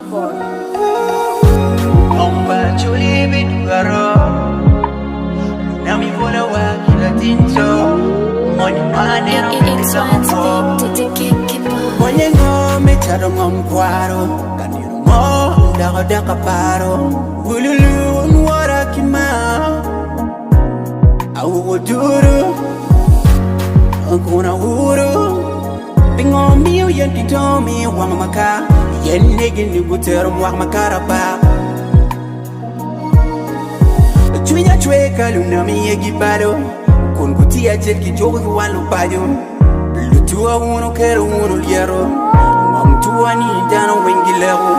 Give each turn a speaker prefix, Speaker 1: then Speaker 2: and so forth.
Speaker 1: boy.
Speaker 2: Ngom Acholi bitugaro Nami vola wa kila tinto Money money no kisa mpo Kwenye ngome charo ngom kwaro Kaniro mo dago daka paro Ululu nwara kima Awu duru Kuna uru Bingo miyo yen tomi wang maka Yen negi ni gutero wang makara pa Chunya chweka luna mi egi bado Kun kutia jet ki jogi wanu pajo Lutua uno kero uno liero Ngom tuwa ni dano wengi lero